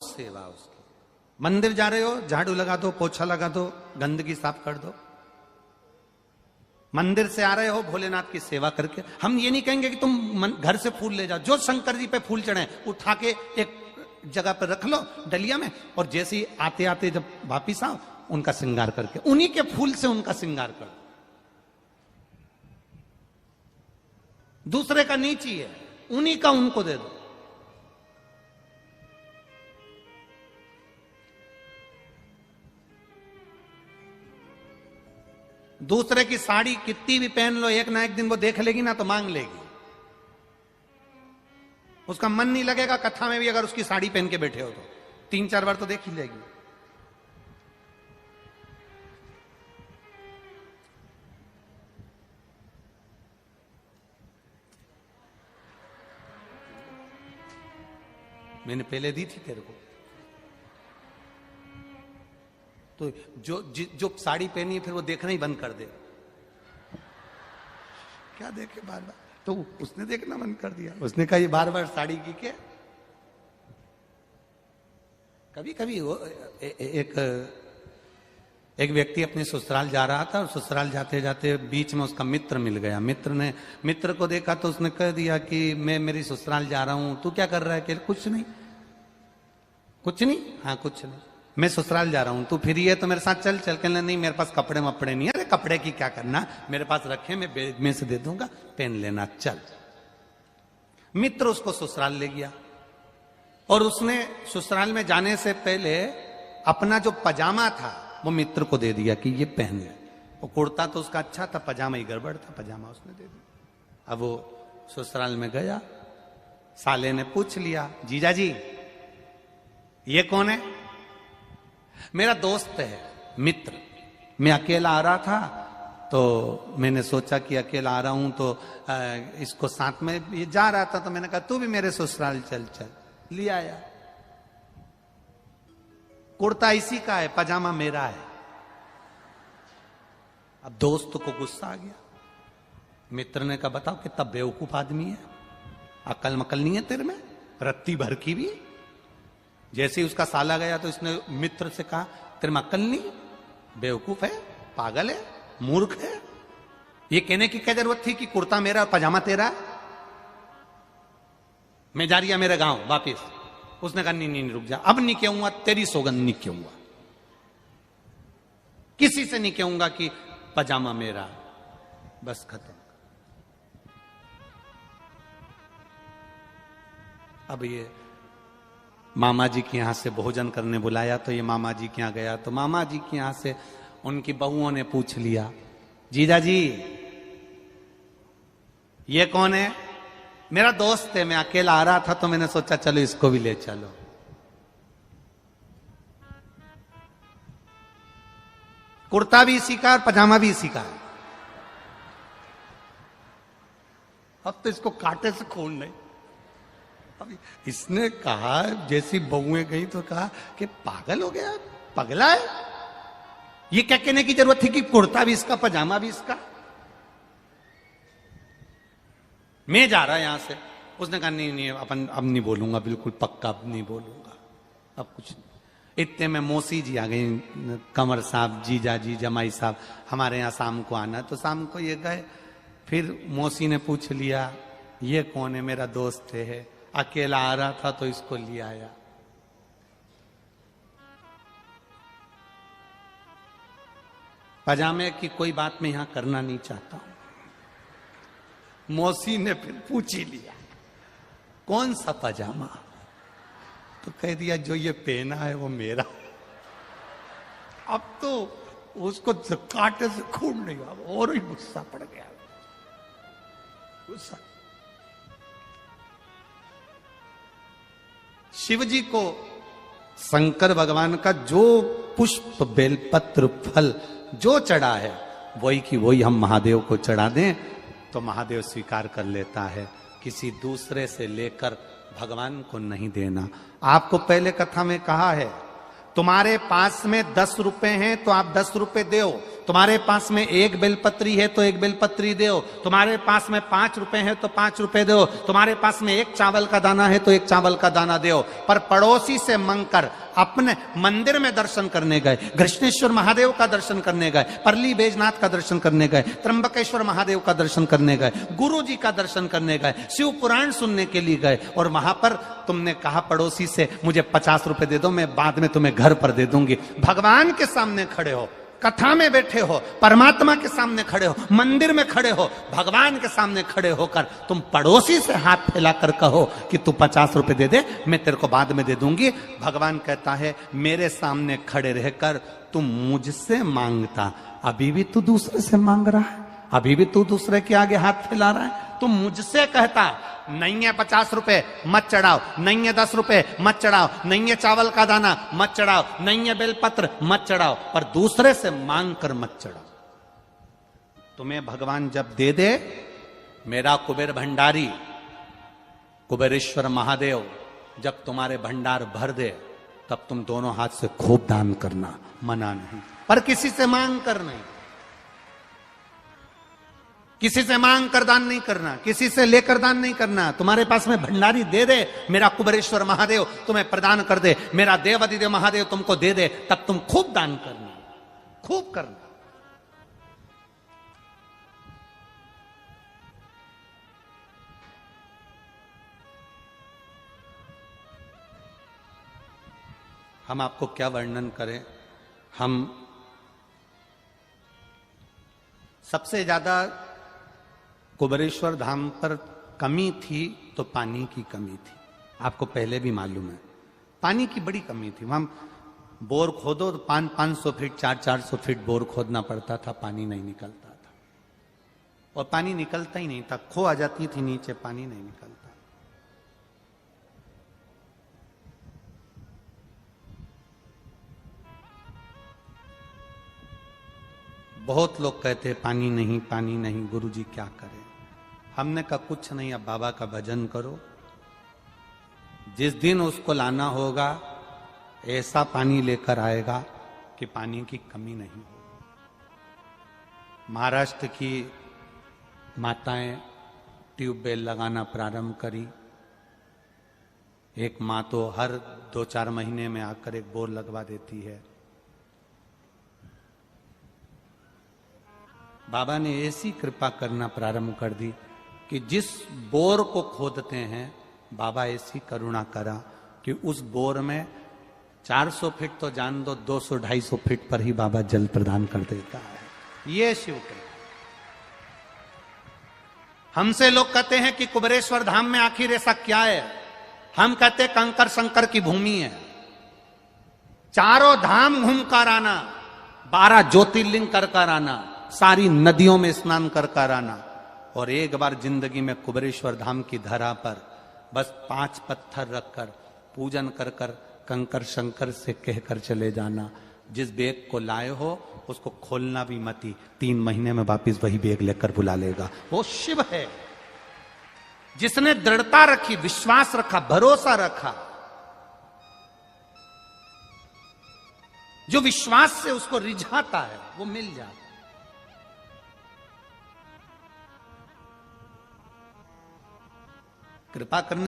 सेवा उसकी। मंदिर जा रहे हो, झाड़ू लगा दो, पोछा लगा दो, गंदगी साफ कर दो। मंदिर से आ रहे हो, भोलेनाथ की सेवा करके। हम ये नहीं कहेंगे कि तुम घर से फूल ले जाओ, जो शंकर जी पे फूल चढ़े उठा के एक जगह पर रख लो डलिया में, और जैसे ही आते आते जब वापिस आओ उनका श्रृंगार करके उन्हीं के फूल से उनका श्रृंगार कर दो। दूसरे का नहीं चाहिए, उन्हीं का उनको दे दो। दूसरे की साड़ी कितनी भी पहन लो, एक ना एक दिन वो देख लेगी ना तो मांग लेगी। उसका मन नहीं लगेगा कथा में भी, अगर उसकी साड़ी पहन के बैठे हो तो 3-4 बार तो देख ही लेगी। मैंने पहले दी थी तेरे को, तो जो साड़ी पहनी है फिर वो देखना ही बंद कर दे। क्या देखे बार बार, तो उसने देखना बंद कर दिया। उसने कहा ये बार बार साड़ी की क्या। कभी कभी वो एक व्यक्ति अपने ससुराल जा रहा था, और ससुराल जाते जाते बीच में उसका मित्र मिल गया। मित्र को देखा तो उसने कह दिया कि मैं मेरी ससुराल जा रहा हूं, तू क्या कर रहा है? कि कुछ नहीं। हाँ कुछ नहीं, मैं ससुराल जा रहा हूं, तू फ्री है तो मेरे साथ चल। कहने नहीं मेरे पास कपड़े वपड़े नहीं है। अरे कपड़े की क्या करना, मेरे पास रखे, मैं बैग में से दे दूंगा, पहन लेना, चल। मित्र उसको ससुराल ले गया, और उसने ससुराल में जाने से पहले अपना जो पजामा था वो मित्र को दे दिया कि ये पहन ले। वो कुर्ता तो उसका अच्छा था, पजामा ही गड़बड़ था, पजामा उसने दे दिया। अब वो ससुराल में गया, साले ने पूछ लिया, जीजा जी ये कौन है? मेरा दोस्त है, मित्र। मैं अकेला आ रहा था तो मैंने सोचा कि अकेला आ रहा हूं तो इसको साथ में, ये जा रहा था तो मैंने कहा तू भी मेरे ससुराल चल। ले आया। कुर्ता इसी का है, पजामा मेरा है। अब दोस्त को गुस्सा आ गया। मित्र ने कहा बताओ कितना बेवकूफ आदमी है, अकल मकल नहीं है तेरे में, रत्ती भर की भी। जैसे ही उसका साला गया तो इसने मित्र से कहा तेरे में अक्ल नहीं, बेवकूफ है, पागल है, मूर्ख है। ये कहने की क्या जरूरत थी कि कुर्ता मेरा और पजामा तेरा? मैं जा रही मेरे गांव वापिस। उसने कहा नहीं रुक जा, अब नहीं कहूंगा, तेरी सौगंध नहीं कहूंगा, किसी से नहीं कहूंगा कि पजामा मेरा, बस खत्म। अब ये मामा जी के यहां से भोजन करने बुलाया, तो ये मामा जी के यहां गया, तो मामा जी के यहां से उनकी बहुओं ने पूछ लिया, जीजा जी ये कौन है? मेरा दोस्त है, मैं अकेला आ रहा था तो मैंने सोचा चलो इसको भी ले चलो। कुर्ता भी इसी का और पजामा भी इसी का है। अब तो इसको कांटे से खून नहीं। अभी इसने कहा, जैसी बहुएं गई तो कहा कि पागल हो गया, पगला है। ये क्या कहने की जरूरत थी कि कुर्ता भी इसका पजामा भी इसका? मैं जा रहा यहां से। उसने कहा नहीं अपन अब नहीं बोलूंगा, बिल्कुल पक्का अब नहीं बोलूंगा, अब कुछ नहीं। इतने में मौसी जी आ गई, कंवर साहब, जीजा जी, जमाई साहब, हमारे यहाँ शाम को आना। तो शाम को ये गए। फिर मौसी ने पूछ लिया ये कौन है? मेरा दोस्त है, अकेला आ रहा था तो इसको ले आया। पजामे की कोई बात मैं यहां करना नहीं चाहता हूं। मौसी ने फिर पूछ ही लिया कौन सा पजामा? तो कह दिया जो ये पहना है वो मेरा। अब तो उसको कांटे से खून नहीं हुआ, और ही गुस्सा पड़ गया। गुस्सा। शिव जी को शंकर भगवान का जो पुष्प, बेलपत्र, फल जो चढ़ा है वही की वही हम महादेव को चढ़ा दें तो महादेव स्वीकार कर लेता है। किसी दूसरे से लेकर भगवान को नहीं देना। आपको पहले कथा में कहा है तुम्हारे पास में 10 रुपए हैं तो आप 10 रुपए दो, तुम्हारे पास में एक बेलपत्री है तो एक बेलपत्री दो, तुम्हारे पास में 5 रुपए है तो 5 रुपए दो, तुम्हारे पास में एक चावल का दाना है तो एक चावल का दाना दो। पर पड़ोसी से मांगकर अपने मंदिर में दर्शन करने गए, कृष्णेश्वर महादेव का दर्शन करने गए, परली बैजनाथ का दर्शन करने गए, त्र्यंबकेश्वर महादेव का दर्शन करने गए, गुरु जी का दर्शन करने गए, शिव पुराण सुनने के लिए गए, और वहां पर तुमने कहा पड़ोसी से मुझे 50 रुपए दे दो, मैं बाद में तुम्हें घर पर दे दूंगी। भगवान के सामने खड़े हो, कथा में बैठे हो, परमात्मा के सामने खड़े हो, मंदिर में खड़े हो, भगवान के सामने खड़े होकर तुम पड़ोसी से हाथ फैलाकर कहो कि तू 50 रुपए दे दे, मैं तेरे को बाद में दे दूंगी। भगवान कहता है मेरे सामने खड़े रहकर तुम मुझसे मांगता, अभी भी तू दूसरे से मांग रहा है, अभी भी तू दूसरे के आगे हाथ फैला रहा है। तुम मुझसे कहता नहीं है 50 रुपए मत चढ़ाओ, नहीं है 10 रुपए मत चढ़ाओ, नहीं है चावल का दाना मत चढ़ाओ, नहीं है बेलपत्र मत चढ़ाओ, पर दूसरे से मांग कर मत चढ़ाओ। तुम्हें भगवान जब दे दे, मेरा कुबेर भंडारी कुबेरेश्वर महादेव जब तुम्हारे भंडार भर दे, तब तुम दोनों हाथ से खूब दान करना, मना नहीं, पर किसी से मांग कर नहीं, किसी से मांग कर दान नहीं करना, किसी से लेकर दान नहीं करना। तुम्हारे पास में भंडारी दे दे, मेरा कुबेरेश्वर महादेव तुम्हें प्रदान कर दे, मेरा देव अधिदेव महादेव तुमको दे दे, तब तुम खूब दान करना, खूब करना। हम आपको क्या वर्णन करें। हम सबसे ज्यादा कुबेरेश्वर धाम पर कमी थी तो पानी की कमी थी, आपको पहले भी मालूम है, पानी की बड़ी कमी थी। हम बोर खोदो तो 500 फीट 400 फीट बोर खोदना पड़ता था, पानी नहीं निकलता था, और पानी निकलता ही नहीं था, खो आ जाती थी नीचे, पानी नहीं निकलता। बहुत लोग कहते हैं पानी नहीं, पानी नहीं, गुरुजी क्या करें। हमने कहा कुछ नहीं, अब बाबा का भजन करो, जिस दिन उसको लाना होगा ऐसा पानी लेकर आएगा कि पानी की कमी नहीं हो। महाराष्ट्र की माताएं ट्यूबवेल लगाना प्रारंभ करी। एक माँ तो हर 2-4 महीने में आकर एक बोर लगवा देती है। बाबा ने ऐसी कृपा करना प्रारंभ कर दी कि जिस बोर को खोदते हैं, बाबा ऐसी करुणा करा कि उस बोर में 400 फीट तो जान दो, 200-250 फीट पर ही बाबा जल प्रदान कर देता है। ये शिव कृपा। हमसे लोग कहते हैं कि कुबेरेश्वर धाम में आखिर ऐसा क्या है। हम कहते कंकर शंकर की भूमि है, चारों धाम घूम कर आना, 12 ज्योतिर्लिंग कर कर आना, सारी नदियों में स्नान कर कर आना, और एक बार जिंदगी में कुबेरेश्वर धाम की धरा पर बस 5 पत्थर रखकर पूजन कर कर कंकर शंकर से कहकर चले जाना, जिस बैग को लाए हो उसको खोलना भी मती, 3 महीने में वापिस वही बैग लेकर बुला लेगा। वो शिव है जिसने दृढ़ता रखी, विश्वास रखा, भरोसा रखा, जो विश्वास से उसको रिझाता है वो मिल जाता है। कृपा करने